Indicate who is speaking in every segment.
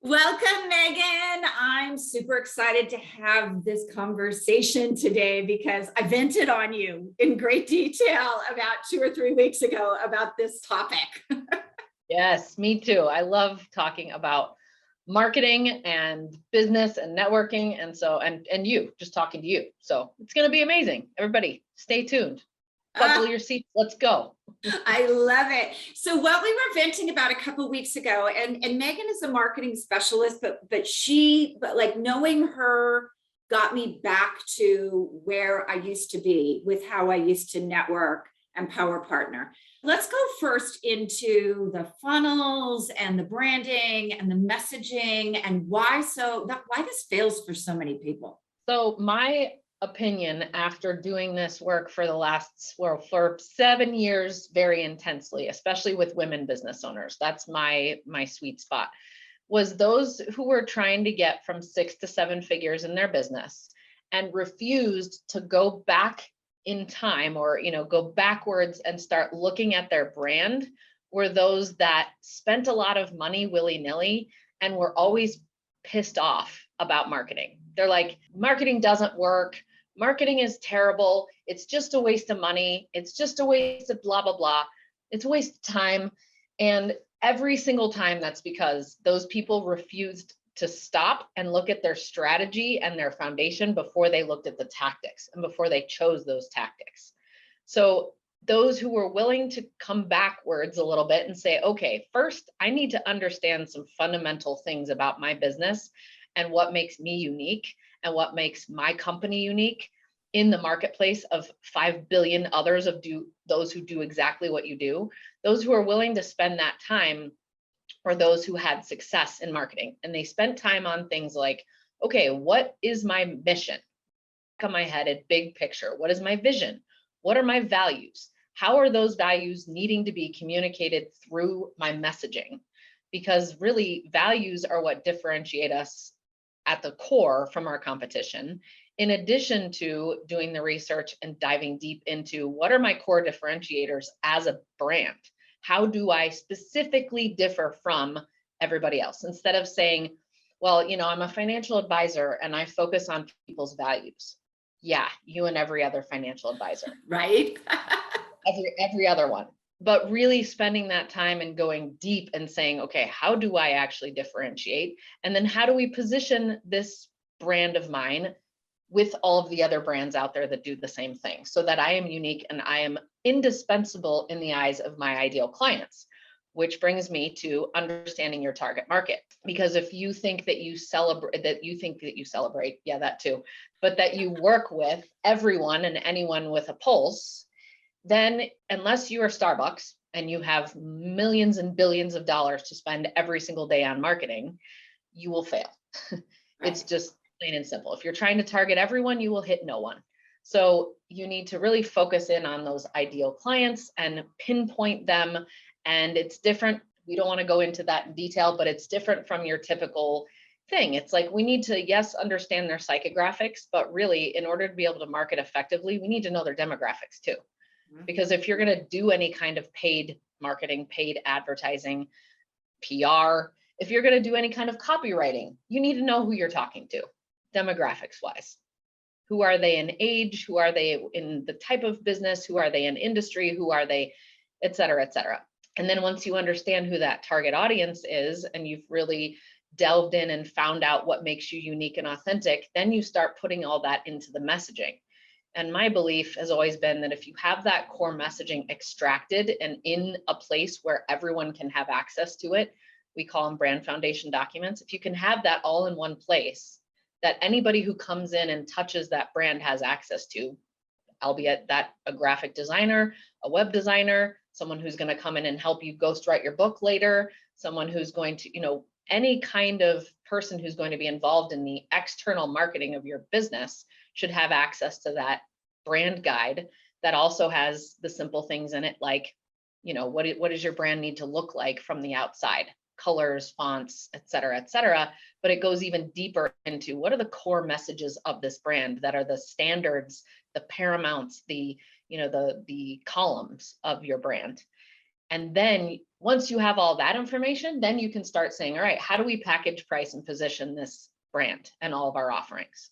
Speaker 1: Welcome, Meghann. I'm super excited to have this conversation today because I vented on you in great detail about 2 or 3 weeks ago about this topic.
Speaker 2: Yes, me too. I love talking about marketing and business and networking. And you, just talking to you. So it's going to be amazing. Everybody stay tuned. Buckle your seats. Let's go.
Speaker 1: I love it. So what we were venting about a couple of weeks ago, and Meghann is a marketing specialist, but like knowing her got me back to where I used to be with how I used to network and power partner. Let's go first into the funnels and the branding and the messaging and why this fails for so many people.
Speaker 2: So my opinion after doing this work for for 7 years very intensely, especially with women business owners, that's my sweet spot, was those who were trying to get from 6 to 7 figures in their business and refused to go back in time or go backwards and start looking at their brand were those that spent a lot of money willy-nilly and were always pissed off about marketing. They're like, marketing doesn't work. Marketing is terrible. It's just a waste of money. It's just a waste of blah, blah, blah. It's a waste of time. And every single time that's because those people refused to stop and look at their strategy and their foundation before they looked at the tactics and before they chose those tactics. So those who were willing to come backwards a little bit and say, okay, first, I need to understand some fundamental things about my business and what makes me unique and what makes my company unique in the marketplace of 5 billion others those who do exactly what you do. Those who are willing to spend that time are those who had success in marketing. And they spent time on things like, okay, what is my mission? Back of my head, a big picture. What is my vision? What are my values? How are those values needing to be communicated through my messaging? Because really, values are what differentiate us at the core from our competition, in addition to doing the research and diving deep into what are my core differentiators as a brand? How do I specifically differ from everybody else? Instead of saying, well, I'm a financial advisor and I focus on people's values. Yeah, you and every other financial advisor.
Speaker 1: Right?
Speaker 2: every other one. But really spending that time and going deep and saying, okay, how do I actually differentiate? And then how do we position this brand of mine with all of the other brands out there that do the same thing so that I am unique and I am indispensable in the eyes of my ideal clients, which brings me to understanding your target market. Because if you think that you celebrate, yeah, that too, but that you work with everyone and anyone with a pulse, then unless you are Starbucks and you have millions and billions of dollars to spend every single day on marketing, you will fail. It's just plain and simple. If you're trying to target everyone, you will hit no one. So you need to really focus in on those ideal clients and pinpoint them. And it's different. We don't want to go into that in detail, but it's different from your typical thing. It's like we need to, yes, understand their psychographics, but really in order to be able to market effectively, we need to know their demographics too. Because if you're going to do any kind of paid marketing, paid advertising, PR, if you're going to do any kind of copywriting, you need to know who you're talking to, demographics wise. Who are they in age? Who are they in the type of business? Who are they in industry? Who are they, et cetera, et cetera. And then once you understand who that target audience is, and you've really delved in and found out what makes you unique and authentic, then you start putting all that into the messaging. And my belief has always been that if you have that core messaging extracted and in a place where everyone can have access to it, we call them brand foundation documents. If you can have that all in one place that anybody who comes in and touches that brand has access to, albeit that a graphic designer, a web designer, someone who's going to come in and help you ghostwrite your book later, someone who's going to, any kind of person who's going to be involved in the external marketing of your business should have access to that brand guide that also has the simple things in it, like, what does your brand need to look like from the outside? Colors, fonts, et cetera, but it goes even deeper into what are the core messages of this brand that are the standards, the paramounts, the columns of your brand. And then once you have all that information, then you can start saying, all right, how do we package, price, and position this brand and all of our offerings?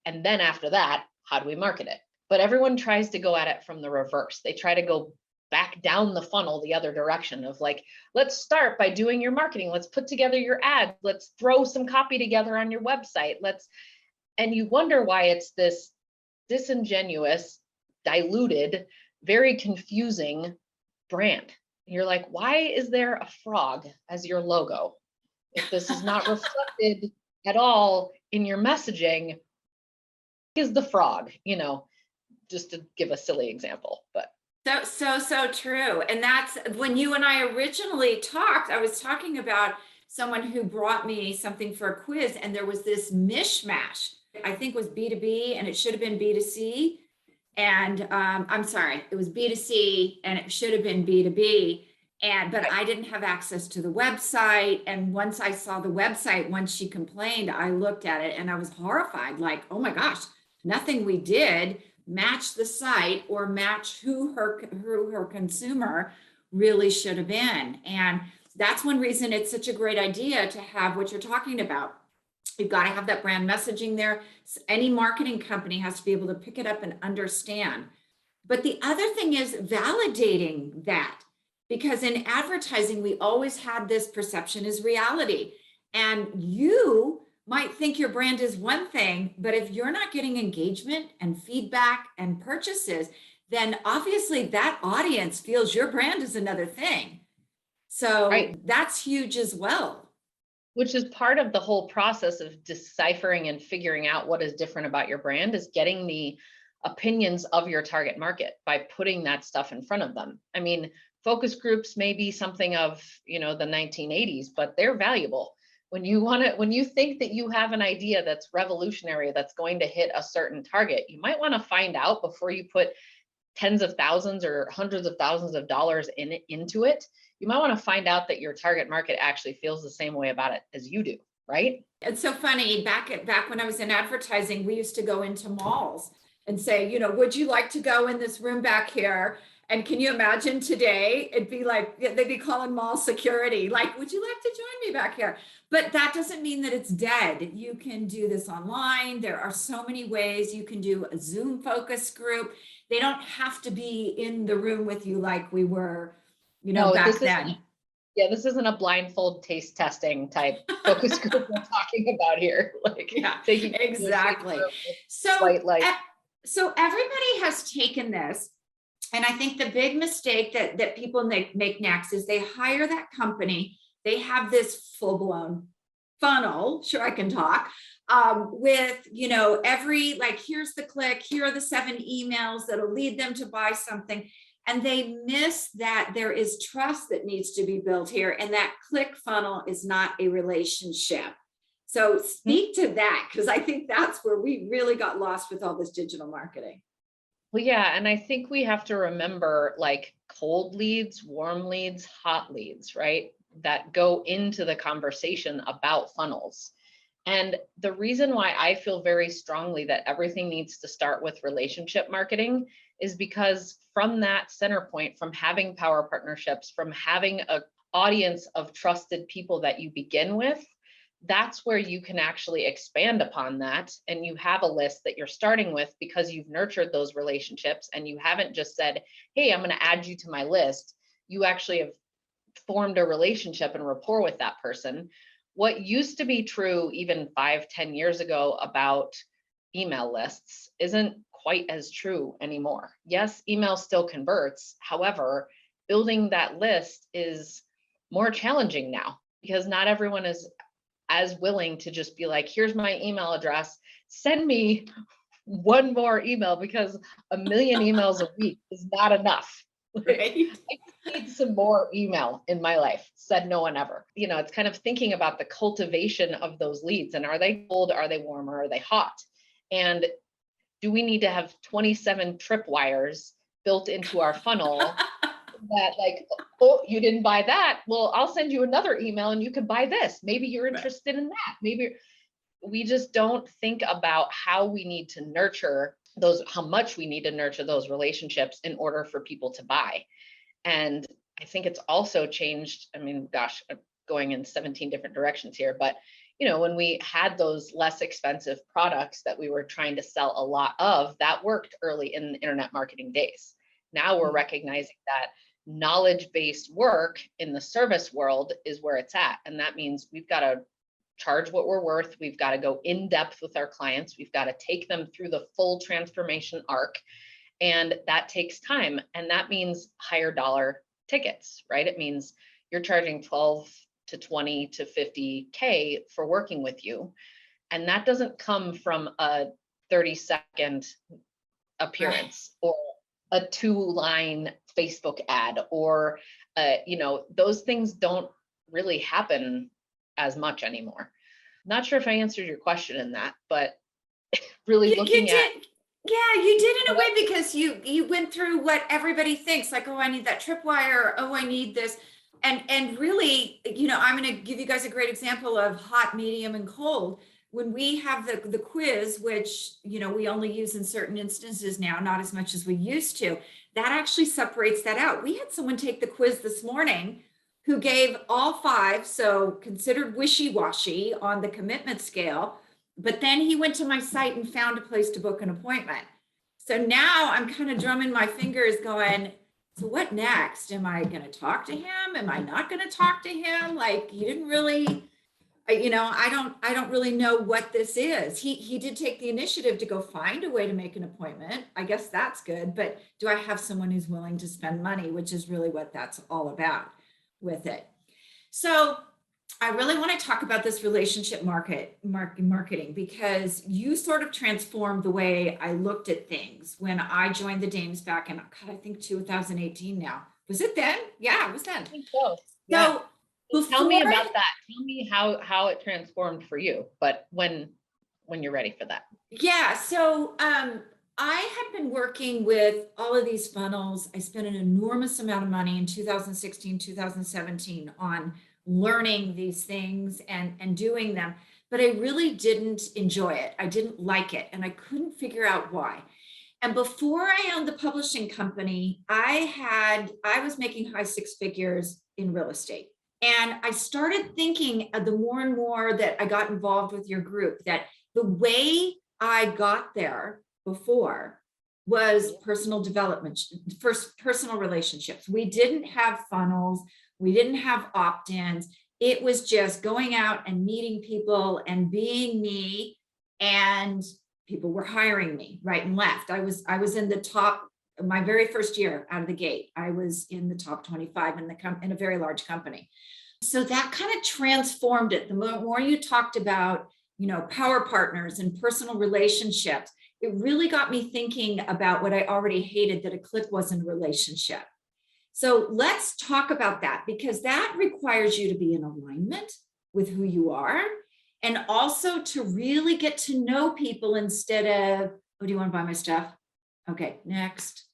Speaker 2: And then after that, how do we market it? But everyone tries to go at it from the reverse. They try to go back down the funnel the other direction of like, let's start by doing your marketing. Let's put together your ads. Let's throw some copy together on your website. And you wonder why it's this disingenuous, diluted, very confusing brand. You're like, why is there a frog as your logo? If this is not reflected at all in your messaging, is the frog, just to give a silly example, but.
Speaker 1: So true. And that's when you and I originally talked, I was talking about someone who brought me something for a quiz, and there was this mishmash. I think it was B2B and it should have been B2C. And I'm sorry, it was B2C and it should have been B2B. But I didn't have access to the website. And once I saw the website, once she complained, I looked at it and I was horrified, like, oh my gosh, nothing we did match the site or match who her consumer really should have been. And that's one reason it's such a great idea to have what you're talking about. You've got to have that brand messaging there. Any marketing company has to be able to pick it up and understand. But the other thing is validating that, because in advertising, we always had this perception is reality. And you might think your brand is one thing, but if you're not getting engagement and feedback and purchases, then obviously that audience feels your brand is another thing. So That's huge as well.
Speaker 2: Which is part of the whole process of deciphering and figuring out what is different about your brand, is getting the opinions of your target market by putting that stuff in front of them. I mean, focus groups may be something of, the 1980s, but they're valuable. When you think that you have an idea that's revolutionary, that's going to hit a certain target, you might want to find out before you put tens of thousands or hundreds of thousands of dollars into it. You might want to find out that your target market actually feels the same way about it as you do, right?
Speaker 1: It's so funny. Back when I was in advertising, we used to go into malls and say, would you like to go in this room back here? And can you imagine today, it'd be like, they'd be calling mall security, like, would you like to join me back here? But that doesn't mean that it's dead. You can do this online. There are so many ways. You can do a Zoom focus group. They don't have to be in the room with you like we were, back then.
Speaker 2: This isn't a blindfold taste testing type focus group we're talking about here.
Speaker 1: Exactly. So everybody has taken this. And I think the big mistake that people make next is they hire that company. They have this full-blown funnel, sure I can talk, with, here's the click, here are the 7 emails that'll lead them to buy something. And they miss that there is trust that needs to be built here. And that click funnel is not a relationship. So speak to that, because I think that's where we really got lost with all this digital marketing.
Speaker 2: Well, yeah. And I think we have to remember cold leads, warm leads, hot leads, right? That go into the conversation about funnels. And the reason why I feel very strongly that everything needs to start with relationship marketing is because from that center point, from having power partnerships, from having an audience of trusted people that you begin with, that's where you can actually expand upon that. And you have a list that you're starting with because you've nurtured those relationships, and you haven't just said, hey, I'm going to add you to my list. You actually have formed a relationship and rapport with that person. What used to be true even 5-10 years ago about email lists isn't quite as true anymore. Yes, email still converts. However, building that list is more challenging now because not everyone is as willing to just be like, here's my email address, send me one more email, because 1 million emails a week is not enough.
Speaker 1: Right.
Speaker 2: I need some more email in my life, said no one ever. It's kind of thinking about the cultivation of those leads, and are they cold, are they warm, or are they hot? And do we need to have 27 tripwires built into our funnel that oh, you didn't buy that? Well, I'll send you another email and you can buy this. Maybe you're interested in that. Maybe we just don't think about how we need to nurture how much we need to nurture those relationships in order for people to buy. And I think it's also changed. I mean, gosh, I'm going in 17 different directions here, but when we had those less expensive products that we were trying to sell a lot of, that worked early in the internet marketing days. Now we're recognizing that knowledge-based work in the service world is where it's at. And that means we've got to charge what we're worth. We've got to go in depth with our clients. We've got to take them through the full transformation arc. And that takes time. And that means higher dollar tickets, right? It means you're charging 12 to 20 to 50K for working with you. And that doesn't come from a 30-second appearance or a 2-line Facebook ad, or those things don't really happen as much anymore. Not sure if I answered your question in that, but really
Speaker 1: You
Speaker 2: looking
Speaker 1: did.
Speaker 2: at.
Speaker 1: Yeah, you did in a way, because you went through what everybody thinks, like, oh, I need that tripwire, or, oh, I need this. And really, I'm going to give you guys a great example of hot, medium, and cold. When we have the quiz, which, we only use in certain instances now, not as much as we used to, that actually separates that out. We had someone take the quiz this morning who gave all 5, so considered wishy-washy on the commitment scale. But then he went to my site and found a place to book an appointment. So now I'm kind of drumming my fingers going, so what next? Am I going to talk to him? Am I not going to talk to him? Like, he didn't really, I don't really know what this is. He did take the initiative to go find a way to make an appointment. I guess that's good. But do I have someone who's willing to spend money, which is really what that's all about with it. So I really want to talk about this relationship marketing, because you sort of transformed the way I looked at things when I joined the Dames back in, God, I think 2018 now. Was it then? Yeah, it was then.
Speaker 2: I think so.
Speaker 1: Yeah. So
Speaker 2: tell me about that. Tell me how it transformed for you, but when you're ready for that.
Speaker 1: Yeah. So I had been working with all of these funnels. I spent an enormous amount of money in 2016, 2017 on learning these things and doing them, but I really didn't enjoy it. I didn't like it, and I couldn't figure out why. And before I owned the publishing company, I was making high 6 figures in real estate. And I started thinking, the more and more that I got involved with your group, that the way I got there before was personal development, first personal relationships. We didn't have funnels. We didn't have opt-ins. It was just going out and meeting people and being me, and people were hiring me right and left. I was in the top, my very first year out of the gate, I was in the top 25 in a very large company. So that kind of transformed it. The more you talked about, power partners and personal relationships, it really got me thinking about what I already hated, that a clique wasn't a relationship. So let's talk about that, because that requires you to be in alignment with who you are, and also to really get to know people instead of, oh, do you want to buy my stuff? Okay, next.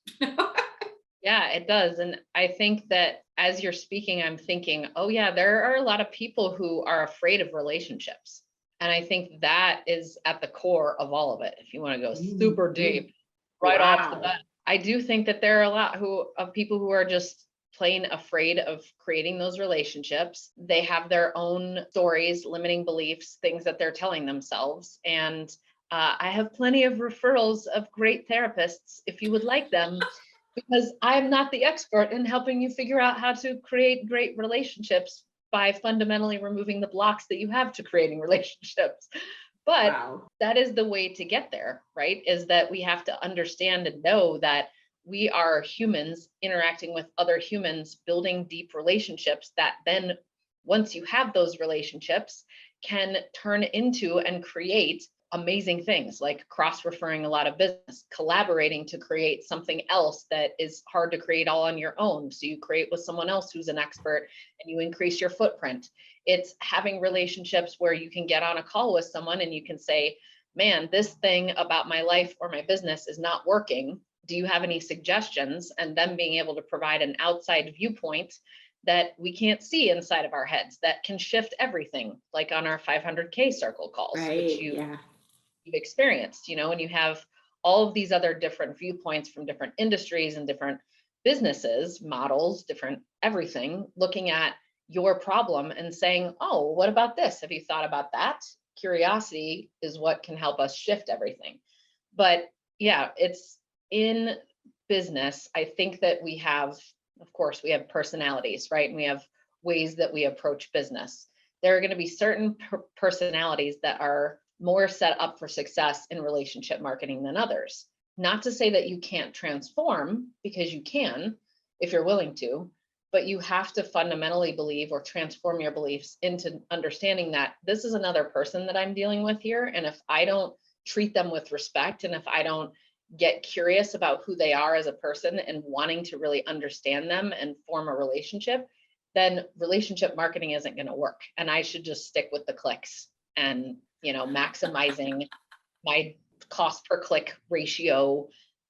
Speaker 2: Yeah, it does. And I think that as you're speaking, I'm thinking, oh yeah, there are a lot of people who are afraid of relationships. And I think that is at the core of all of it. If you want to go super deep, right off the bat, I do think that there are a lot of people who are just plain afraid of creating those relationships. They have their own stories, limiting beliefs, things that they're telling themselves. And I have plenty of referrals of great therapists if you would like them, because I'm not the expert in helping you figure out how to create great relationships by fundamentally removing the blocks that you have to creating relationships. But that is the way to get there, right? Is that we have to understand and know that we are humans interacting with other humans, building deep relationships that then, once you have those relationships, can turn into and create amazing things like cross-referring a lot of business, collaborating to create something else that is hard to create all on your own. So you create with someone else who's an expert and you increase your footprint. It's having relationships where you can get on a call with someone and you can say, man, this thing about my life or my business is not working. Do you have any suggestions? And then being able to provide an outside viewpoint that we can't see inside of our heads that can shift everything, like on our 500K circle calls, which you've experienced, and you have all of these other different viewpoints from different industries and different businesses, models, different everything, looking at your problem and saying, oh, what about this? Have you thought about that? Curiosity is what can help us shift everything. But yeah, it's in business. I think that we have, of course, we have personalities, right? And we have ways that we approach business. There are going to be certain personalities that are more set up for success in relationship marketing than others. Not to say that you can't transform, because you can if you're willing to, but you have to fundamentally believe or transform your beliefs into understanding that this is another person that I'm dealing with here. And if I don't treat them with respect, and if I don't get curious about who they are as a person and wanting to really understand them and form a relationship, then relationship marketing isn't going to work. And I should just stick with the clicks and, maximizing my cost per click ratio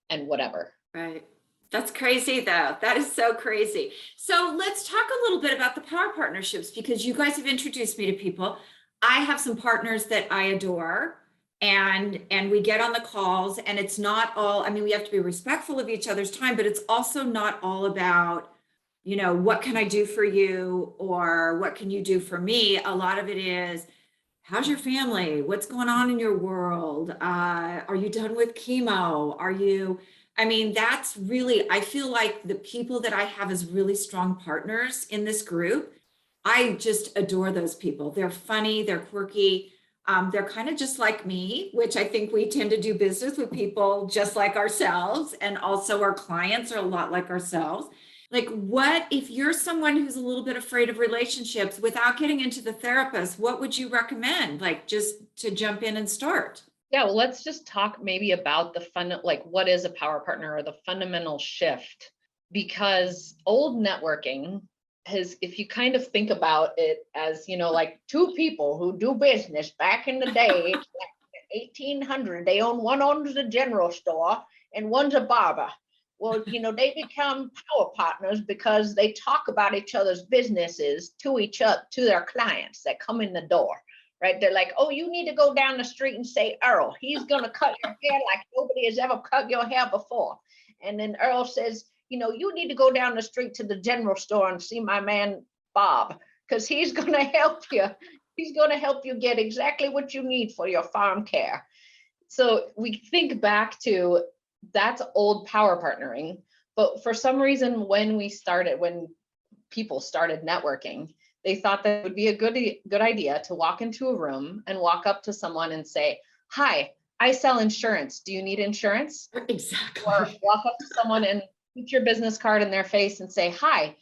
Speaker 2: and whatever.
Speaker 1: Right. That's crazy though. That is so crazy. So let's talk a little bit about the power partnerships, because you guys have introduced me to people. I have some partners that I adore, and we get on the calls, and it's not all, I mean, we have to be respectful of each other's time, but it's also not all about, what can I do for you, or what can you do for me? A lot of it is, how's your family? What's going on in your world? Are you done with chemo? That's really, I feel like the people that I have as really strong partners in this group, I just adore those people. They're funny, they're quirky. They're kind of just like me, which I think we tend to do business with people just like ourselves. And also our clients are a lot like ourselves. Like, what if you're someone who's a little bit afraid of relationships, without getting into the therapist, what would you recommend? Like, just to jump in and start?
Speaker 2: Yeah, well, let's just talk maybe about what is a power partner, or the fundamental shift, because old networking has, if you kind of think about it as, like two people who do business back in the day, like 1800, one owns a general store and one's a barber. Well, they become power partners because they talk about each other's businesses to their clients that come in the door, right? They're like, oh, you need to go down the street and say, Earl, he's going to cut your hair like nobody has ever cut your hair before. And then Earl says, you need to go down the street to the general store and see my man, Bob, because he's going to help you. He's going to help you get exactly what you need for your farm care. So we think back to, that's old power partnering. But for some reason, when people started networking, they thought that it would be a good idea to walk into a room and walk up to someone and say, hi, I sell insurance. Do you need insurance?
Speaker 1: Exactly.
Speaker 2: Or walk up to someone and put your business card in their face and say, hi,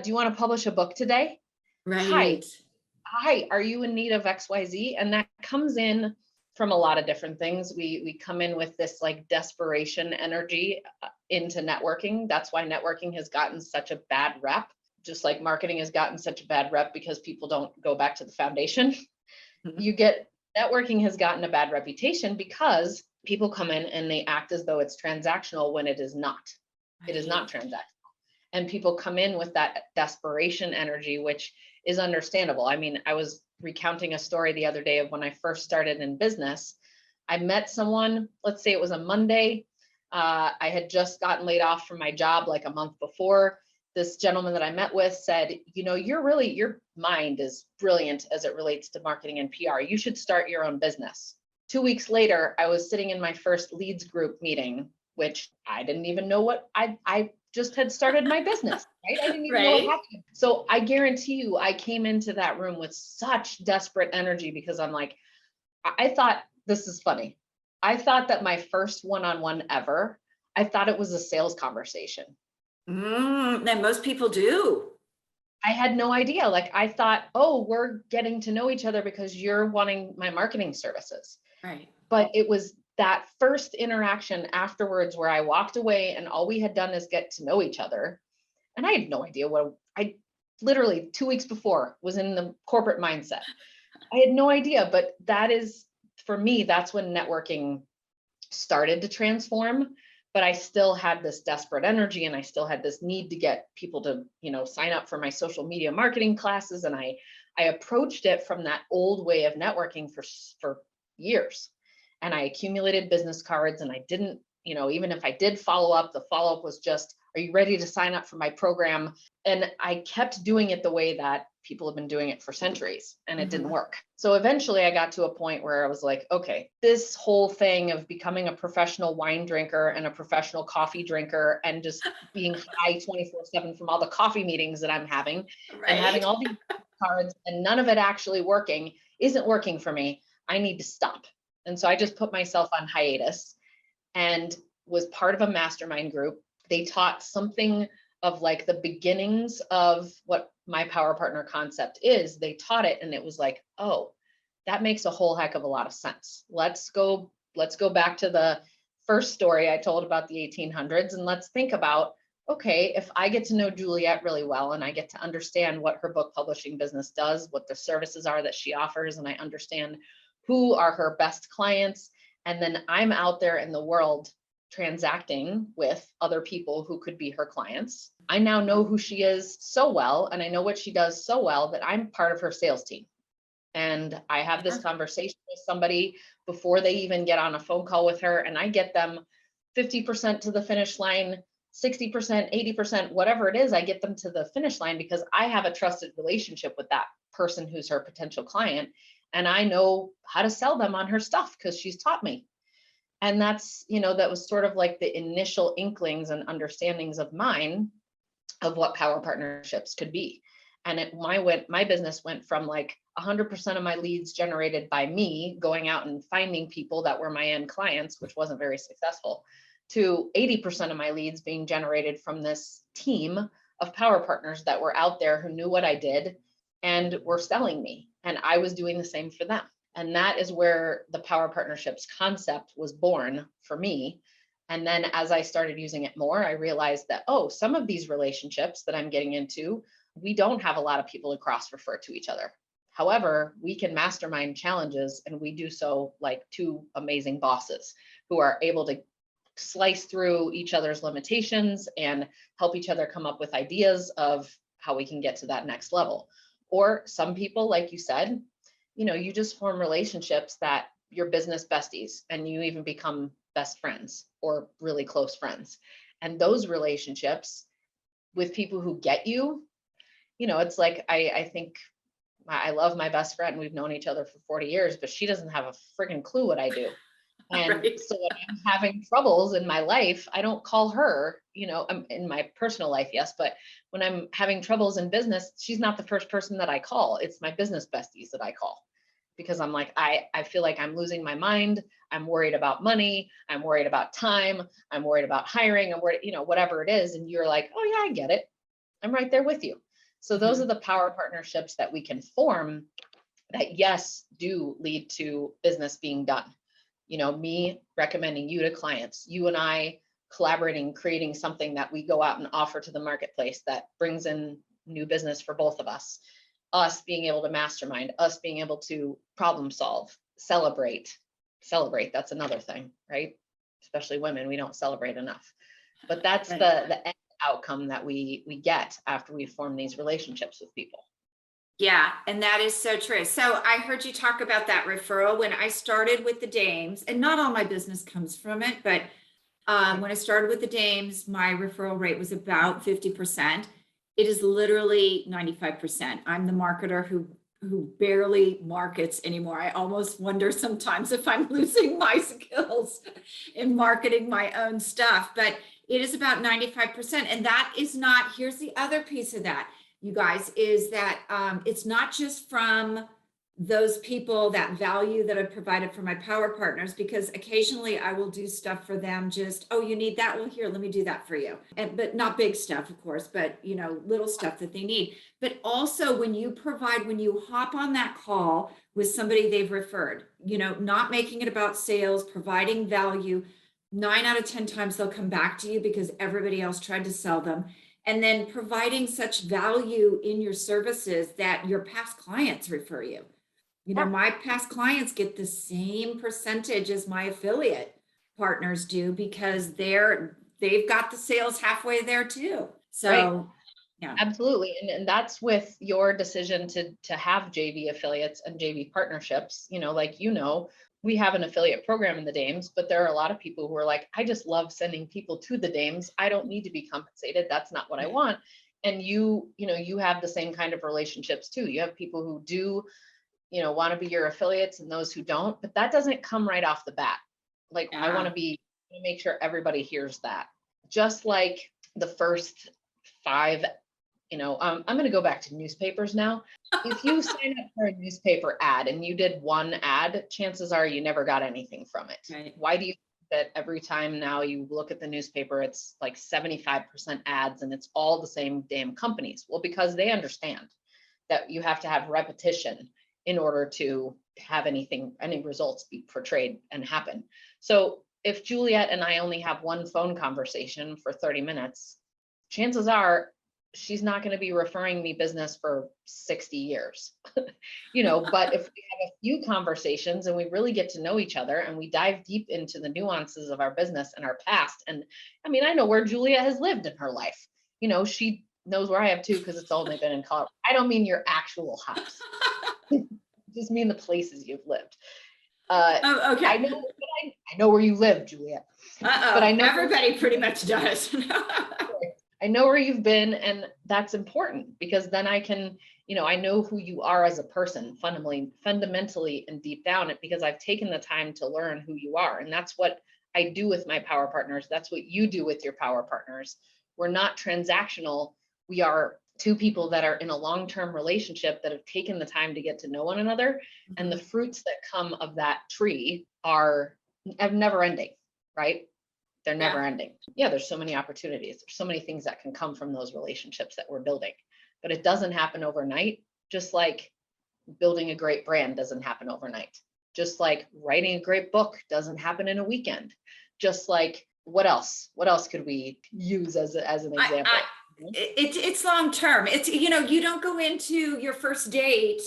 Speaker 2: do you want to publish a book today?
Speaker 1: Right.
Speaker 2: Hi, are you in need of XYZ? And that comes in from a lot of different things. We come in with this like desperation energy into networking. That's why networking has gotten such a bad rep, just like marketing has gotten such a bad rep because people don't go back to the foundation. Networking has gotten a bad reputation because people come in and they act as though it's transactional when it is not. Right. It is not transactional. And people come in with that desperation energy, which is understandable. I mean, I was recounting a story the other day of when I first started in business. I met someone, let's say it was a Monday. I had just gotten laid off from my job like a month before. This gentleman that I met with said, your mind is brilliant as it relates to marketing and PR. You should start your own business. 2 weeks later, I was sitting in my first leads group meeting, which I didn't even know what I just had started my business, right? I didn't even know what happened. So I guarantee you, I came into that room with such desperate energy because I'm like, I thought, this is funny. I thought that my first one-on-one ever, I thought it was a sales conversation.
Speaker 1: And most people do.
Speaker 2: I had no idea. Like I thought, oh, we're getting to know each other because you're wanting my marketing services.
Speaker 1: Right.
Speaker 2: But it was that first interaction afterwards where I walked away and all we had done is get to know each other. And I had no idea I literally 2 weeks before was in the corporate mindset. I had no idea, but that is, for me, that's when networking started to transform. But I still had this desperate energy and I still had this need to get people to, sign up for my social media marketing classes. And I approached it from that old way of networking for years. And I accumulated business cards and I didn't, even if I did follow up, the follow-up was just, Are you ready to sign up for my program? And I kept doing it the way that people have been doing it for centuries, and it didn't work. So eventually I got to a point where I was like, okay, this whole thing of becoming a professional wine drinker and a professional coffee drinker and just being high 24/7 from all the coffee meetings that I'm having and having all these cards and none of it actually working isn't working for me. I need to stop. And so I just put myself on hiatus and was part of a mastermind group. They taught something of like the beginnings of what my power partner concept is. They taught it and it was like, oh, that makes a whole heck of a lot of sense. Let's go back to the first story I told about the 1800s and let's think about, okay, if I get to know Juliet really well and I get to understand what her book publishing business does, what the services are that she offers, and I understand who are her best clients, and then I'm out there in the world transacting with other people who could be her clients. I now know who she is so well, and I know what she does so well that I'm part of her sales team. And I have this conversation with somebody before they even get on a phone call with her, and I get them 50% to the finish line, 60%, 80%, whatever it is, I get them to the finish line because I have a trusted relationship with that person who's her potential client. And I know how to sell them on her stuff because she's taught me. And that's, that was sort of like the initial inklings and understandings of mine of what power partnerships could be. And my business went from like 100% of my leads generated by me going out and finding people that were my end clients, which wasn't very successful, to 80% of my leads being generated from this team of power partners that were out there who knew what I did and were selling me. And I was doing the same for them. And that is where the power partnerships concept was born for me. And then as I started using it more, I realized that, oh, some of these relationships that I'm getting into, we don't have a lot of people to cross refer to each other. However, we can mastermind challenges, and we do so like two amazing bosses who are able to slice through each other's limitations and help each other come up with ideas of how we can get to that next level. Or some people, like you said, you just form relationships that you're business besties and you even become best friends or really close friends. And those relationships with people who get you, it's like, I think I love my best friend. We've known each other for 40 years, but she doesn't have a friggin' clue what I do. And
Speaker 1: Right.
Speaker 2: so when I'm having troubles in my life, I don't call her, in my personal life, yes, but when I'm having troubles in business, she's not the first person that I call. It's my business besties that I call because I'm like, I feel like I'm losing my mind. I'm worried about money. I'm worried about time. I'm worried about hiring. I'm worried, whatever it is. And you're like, oh yeah, I get it. I'm right there with you. So those are the power partnerships that we can form that, yes, do lead to business being done. Me recommending you to clients, you and I collaborating, creating something that we go out and offer to the marketplace that brings in new business for both of us being able to mastermind, us being able to problem solve, celebrate. That's another thing, right? Especially women, we don't celebrate enough. But that's
Speaker 1: Right.
Speaker 2: the end outcome that we get after we form these relationships with people.
Speaker 1: Yeah, and that is so true. So I heard you talk about that referral when I started with the dames, and not all my business comes from it, but when I started with the dames, my referral rate was about 50%. It is literally 95%. I'm the marketer who barely markets anymore. I almost wonder sometimes if I'm losing my skills in marketing my own stuff, but it is about 95%. And that is not, here's the other piece of that, you guys, is that it's not just from those people, that value that I've provided for my power partners, because occasionally I will do stuff for them just, oh, you need that? Well, here, let me do that for you. But not big stuff, of course, but little stuff that they need. But also when you hop on that call with somebody they've referred, not making it about sales, providing value, 9 out of 10 times they'll come back to you because everybody else tried to sell them. And then providing such value in your services that your past clients refer you. My past clients get the same percentage as my affiliate partners do because they've got the sales halfway there too. So
Speaker 2: Right.
Speaker 1: Yeah.
Speaker 2: Absolutely. And that's with your decision to have JV affiliates and JV partnerships. We have an affiliate program in the Dames, but there are a lot of people who are like, I just love sending people to the Dames. I don't need to be compensated. That's not what I want. And you have the same kind of relationships too. You have people who do, want to be your affiliates and those who don't, but that doesn't come right off the bat. Like, I want to make sure everybody hears that. Just like the first 5, I'm going to go back to newspapers now. If you sign up for a newspaper ad and you did one ad, chances are you never got anything from it.
Speaker 1: Right.
Speaker 2: Why do you think that every time now you look at the newspaper, it's like 75% ads and it's all the same damn companies? Well, because they understand that you have to have repetition in order to have any results be portrayed and happen. So if Juliet and I only have one phone conversation for 30 minutes, chances are she's not going to be referring me business for 60 years, but if we have a few conversations and we really get to know each other and we dive deep into the nuances of our business and our past. And I mean, I know where Julia has lived in her life. She knows where I have too, because it's only been in Colorado. I don't mean your actual house. Just mean the places you've lived.
Speaker 1: Okay.
Speaker 2: I know where you live, Julia.
Speaker 1: But I know everybody pretty much does.
Speaker 2: I know where you've been, and that's important because then I can, I know who you are as a person fundamentally and deep down, because I've taken the time to learn who you are. And that's what I do with my power partners. That's what you do with your power partners. We're not transactional. We are two people that are in a long-term relationship that have taken the time to get to know one another. And the fruits that come of that tree are never ending, right? They're never ending. Yeah, there's so many opportunities. There's so many things that can come from those relationships that we're building, but it doesn't happen overnight. Just like building a great brand doesn't happen overnight. Just like writing a great book doesn't happen in a weekend. Just like, what else could we use as an example?
Speaker 1: It's long-term. It's, you don't go into your first date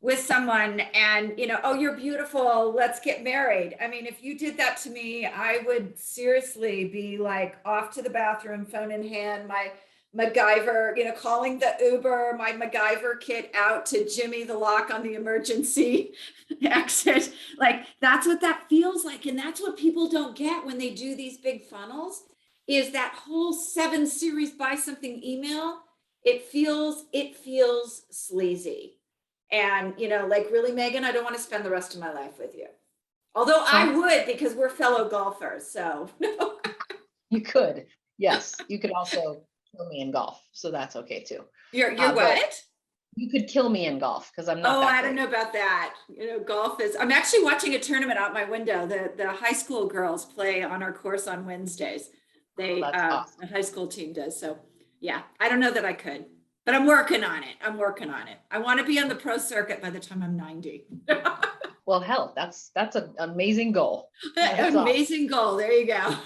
Speaker 1: with someone and, oh, you're beautiful, let's get married. I mean, if you did that to me, I would seriously be like off to the bathroom, phone in hand, my MacGyver, calling the Uber, my MacGyver kit out to Jimmy the lock on the emergency exit. Like, that's what that feels like. And that's what people don't get when they do these big funnels, is that whole 7 series buy something email. It feels sleazy. And, like, really, Meghann, I don't want to spend the rest of my life with you. Although I would, because we're fellow golfers. So
Speaker 2: you could. Yes. You could also kill me in golf. So that's okay too.
Speaker 1: You're what?
Speaker 2: You could kill me in golf because I'm not.
Speaker 1: Oh, I don't know about that. Golf is, I'm actually watching a tournament out my window. The high school girls play on our course on Wednesdays. Awesome. The high school team does. So yeah, I don't know that I could. But I'm working on it. I want to be on the pro circuit by the time I'm 90.
Speaker 2: Well, hell, that's an amazing goal.
Speaker 1: Amazing goal. There you go.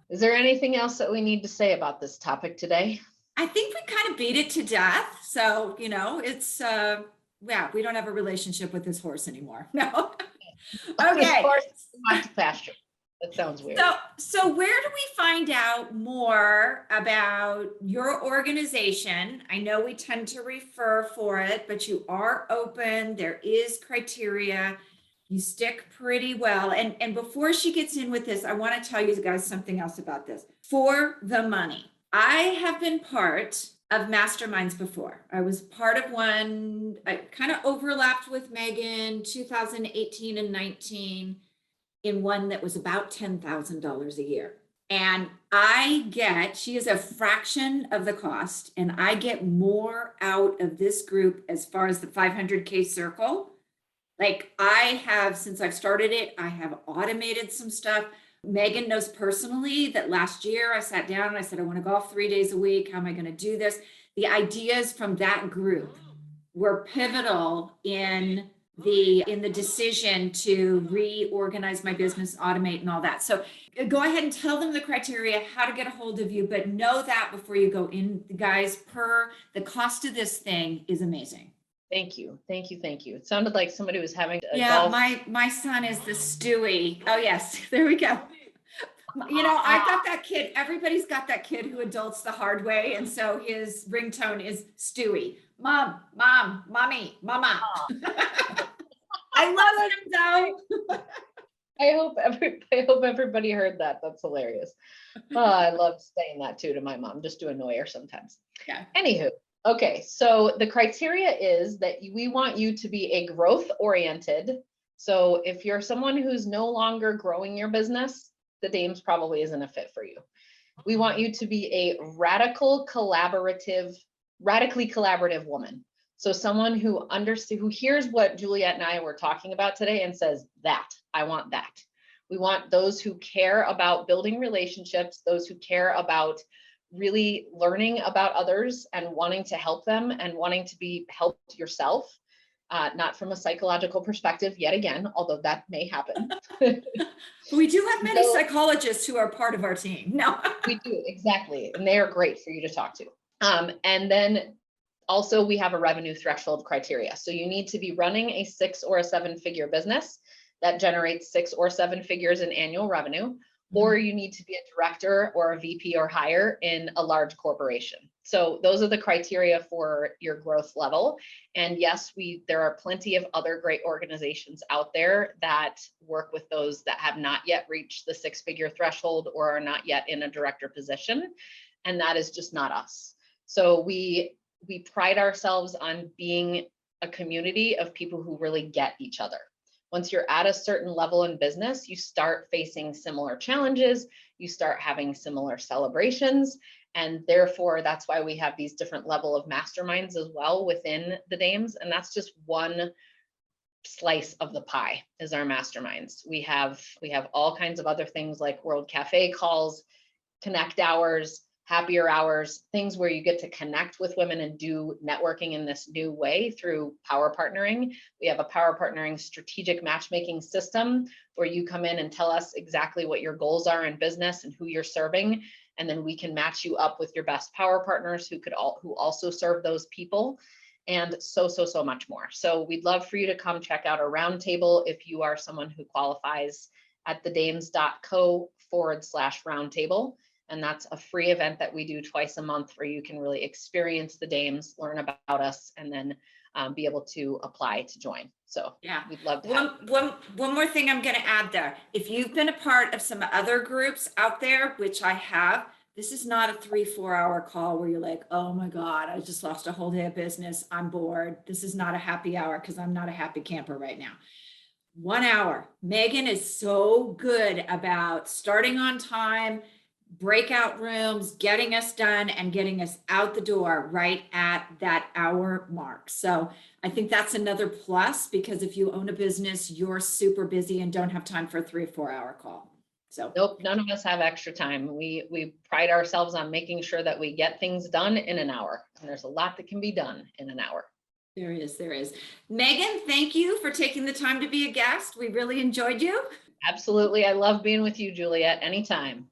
Speaker 2: Is there anything else that we need to say about this topic today?
Speaker 1: I think we kind of beat it to death. So, it's, we don't have a relationship with this horse anymore. No. Okay.
Speaker 2: Pasture. That sounds weird.
Speaker 1: So where do we find out more about your organization? I know we tend to refer for it, but you are open. There is criteria. You stick pretty well. And before she gets in with this, I want to tell you guys something else about this. For the money, I have been part of masterminds before. I was part of one. I kind of overlapped with Meghann 2018 and 19. In one that was about $10,000 a year. And she is a fraction of the cost, and I get more out of this group as far as the 500K circle. Like, since I've started it, I have automated some stuff. Meghann knows personally that last year I sat down and I said, I want to golf 3 days a week. How am I going to do this? The ideas from that group were pivotal in the decision to reorganize my business, automate, and all that. So go ahead and tell them the criteria, how to get a hold of you, but know that before you go in, guys, the cost of this thing is amazing.
Speaker 2: Thank you. It sounded like somebody was having
Speaker 1: golf. My son is the Stewie. Oh yes, there we go. You know, I've got that kid, everybody's got that kid who adults the hard way. And so his ringtone is Stewie. Mom, mom, mommy, mama. I love him though.
Speaker 2: I hope everybody heard that. That's hilarious. Oh, I love saying that too to my mom, just to annoy her sometimes.
Speaker 1: Yeah.
Speaker 2: Anywho, okay, so the criteria is that we want you to be a growth oriented. So if you're someone who's no longer growing your business, the Dames probably isn't a fit for you. We want you to be a radically collaborative woman. So someone who understands, who hears what Juliet and I were talking about today and says, that, I want that. We want those who care about building relationships, those who care about really learning about others and wanting to help them and wanting to be helped yourself, not from a psychological perspective yet again, although that may happen.
Speaker 1: We do have many psychologists who are part of our team. No,
Speaker 2: we do, exactly. And they are great for you to talk to. And then also we have a revenue threshold criteria. So you need to be running a 6 or a 7-figure business that generates 6 or 7 figures in annual revenue, or you need to be a director or a VP or higher in a large corporation. So those are the criteria for your growth level. And yes, there are plenty of other great organizations out there that work with those that have not yet reached the 6-figure threshold or are not yet in a director position. And that is just not us. So we pride ourselves on being a community of people who really get each other. Once you're at a certain level in business, you start facing similar challenges, you start having similar celebrations, and therefore that's why we have these different level of masterminds as well within the Dames. And that's just one slice of the pie is our masterminds. We have all kinds of other things like World Cafe calls, connect hours, happier hours, things where you get to connect with women and do networking in this new way through power partnering. We have a power partnering strategic matchmaking system where you come in and tell us exactly what your goals are in business and who you're serving. And then we can match you up with your best power partners who also serve those people, and so much more. So we'd love for you to come check out our roundtable if you are someone who qualifies at thedames.co/roundtable. And that's a free event that we do twice a month where you can really experience the Dames, learn about us, and then be able to apply to join. So yeah, we'd love to have
Speaker 1: one more thing I'm going to add there. If you've been a part of some other groups out there, which I have, this is not a 3-4 hour call where you're like, oh my God, I just lost a whole day of business. I'm bored. This is not a happy hour because I'm not a happy camper right now. 1 hour. Meghann is so good about starting on time, breakout rooms, getting us done and getting us out the door right at that hour mark. So I think that's another plus, because if you own a business, you're super busy and don't have time for a 3 or 4 hour call. So
Speaker 2: nope, none of us have extra time. We pride ourselves on making sure that we get things done in an hour. And there's a lot that can be done in an hour.
Speaker 1: There is. Meghann, thank you for taking the time to be a guest. We really enjoyed you.
Speaker 2: Absolutely. I love being with you, Juliet, anytime.